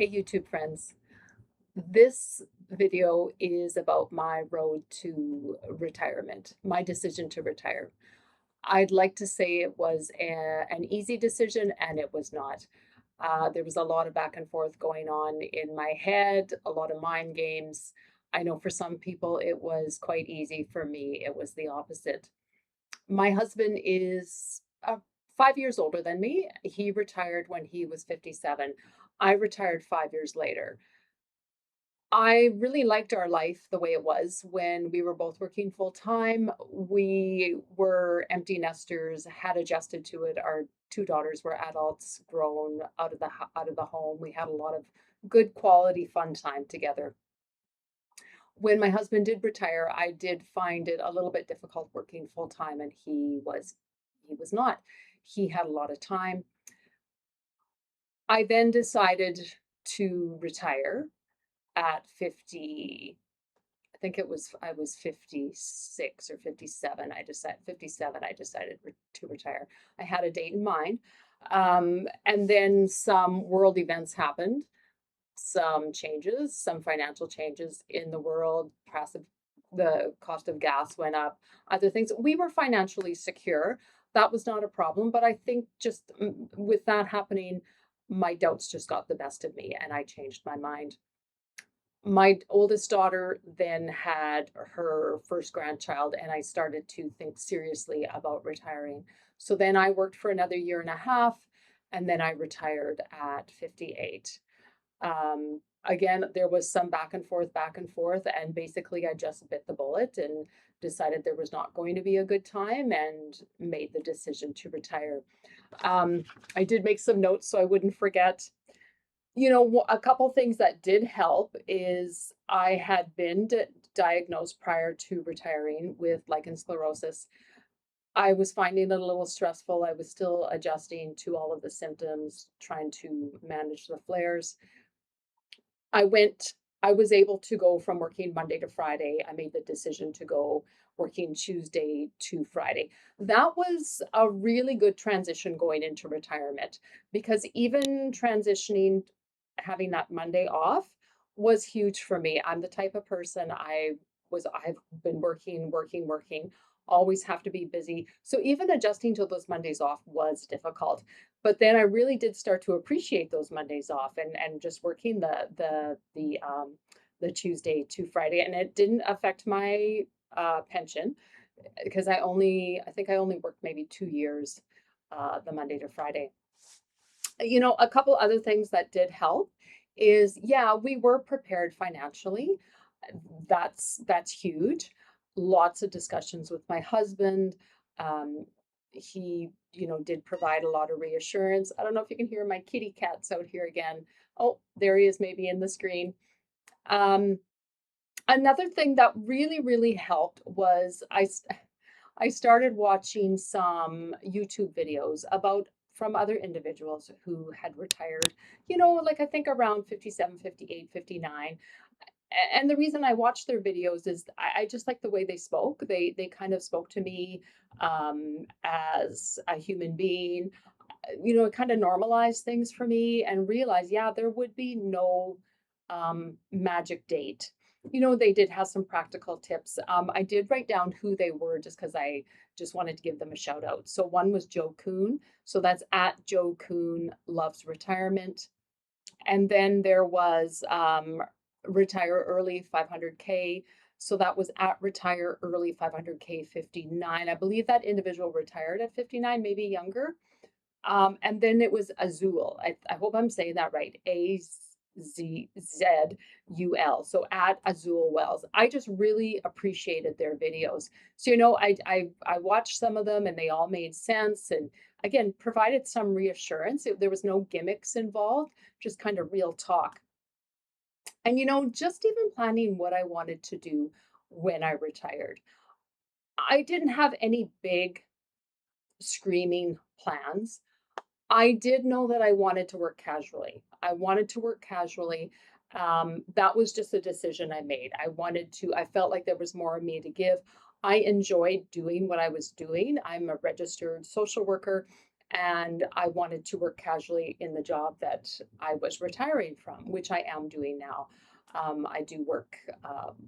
Hey YouTube friends, this video is about my road to retirement, my decision to retire. I'd like to say it was an easy decision, and it was not. There was a lot of back and forth going on in my head, a lot of mind games. I know for some people it was quite easy. For me, it was the opposite. My husband is 5 years older than me. He retired when he was 57. I retired 5 years later. I really liked our life the way it was when we were both working full time. We were empty nesters, had adjusted to it. Our two daughters were adults, grown out of the home. We had a lot of good quality fun time together. When my husband did retire, I did find it a little bit difficult working full time, and he was not. He had a lot of time. I then decided to retire at 50. I think I was 56 or 57. 57. I decided to retire. I had a date in mind. And then some world events happened, some changes, some financial changes in the world. The cost of gas went up, other things. We were financially secure. That was not a problem. But I think just with that happening, my doubts just got the best of me, and I changed my mind. My oldest daughter then had her first grandchild, and I started to think seriously about retiring. So then I worked for another year and a half, and then I retired at 58. Again, there was some back and forth, and basically I just bit the bullet and decided there was not going to be a good time and made the decision to retire. I did make some notes so I wouldn't forget. A couple things that did help is I had been diagnosed prior to retiring with lichen sclerosis. I was finding it a little stressful. I was still adjusting to all of the symptoms, trying to manage the flares. I went, I was able to go from working Monday to Friday. I made the decision to go working Tuesday to Friday. That was a really good transition going into retirement, because even transitioning, having that Monday off was huge for me. I'm the type of person I've been working, always have to be busy. So even adjusting to those Mondays off was difficult. But then I really did start to appreciate those Mondays off, and just working the Tuesday to Friday, and it didn't affect my pension, because I think I only worked maybe 2 years, the Monday to Friday. A couple other things that did help is, yeah, we were prepared financially. That's huge. Lots of discussions with my husband. He, did provide a lot of reassurance. I don't know if you can hear my kitty cats out here again. Oh, there he is, maybe in the screen. Um, Another thing that really, really helped was I started watching some YouTube videos about from other individuals who had retired, like I think around 57, 58, 59. And the reason I watched their videos is I just like the way they spoke. They kind of spoke to me as a human being. It kind of normalized things for me, and realized, yeah, there would be no magic date. They did have some practical tips. I did write down who they were, just because I just wanted to give them a shout out. So one was Joe Kuhn. So that's at Joe Kuhn Loves Retirement. And then there was Retire Early 500K. So that was at Retire Early 500K 59. I believe that individual retired at 59, maybe younger. And then it was Azul. I hope I'm saying that right. AZZUL. So at Azul Wells. I just really appreciated their videos. So I watched some of them, and they all made sense, and again provided some reassurance. There was no gimmicks involved, just kind of real talk. And just even planning what I wanted to do when I retired. I didn't have any big screaming plans. I did know that I wanted to work casually. I wanted to work casually. That was just a decision I made. I felt like there was more of me to give. I enjoyed doing what I was doing. I'm a registered social worker, and I wanted to work casually in the job that I was retiring from, which I am doing now. I do work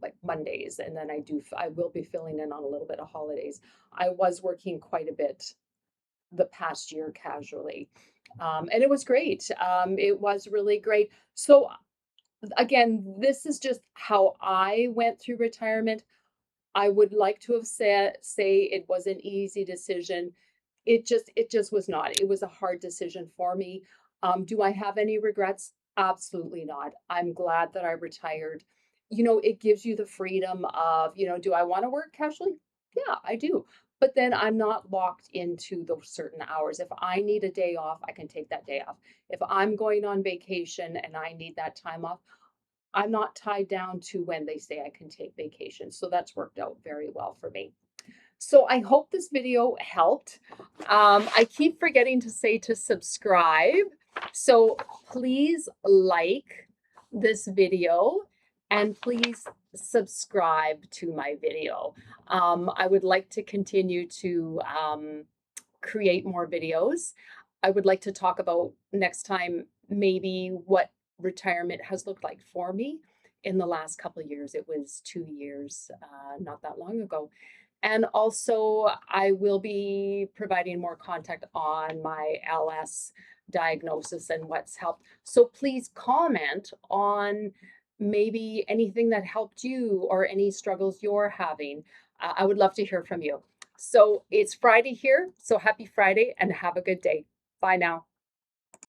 like Mondays, and then I will be filling in on a little bit of holidays. I was working quite a bit the past year casually, and it was great. It was really great. So again, this is just how I went through retirement. I would like to have said say it was an easy decision. It just was not. It was a hard decision for me. Do I have any regrets? Absolutely not. I'm glad that I retired. It gives you the freedom of, do I want to work casually? Yeah, I do. But then I'm not locked into those certain hours. If I need a day off, I can take that day off. If I'm going on vacation and I need that time off, I'm not tied down to when they say I can take vacation. So that's worked out very well for me. So I hope this video helped. I keep forgetting to say to subscribe. So please like this video and please subscribe to my video. I would like to continue to create more videos. I would like to talk about next time maybe what retirement has looked like for me in the last couple of years. It was 2 years, not that long ago. And also, I will be providing more contact on my LS diagnosis and what's helped. So please comment on maybe anything that helped you or any struggles you're having. I would love to hear from you. So it's Friday here. So happy Friday and have a good day. Bye now.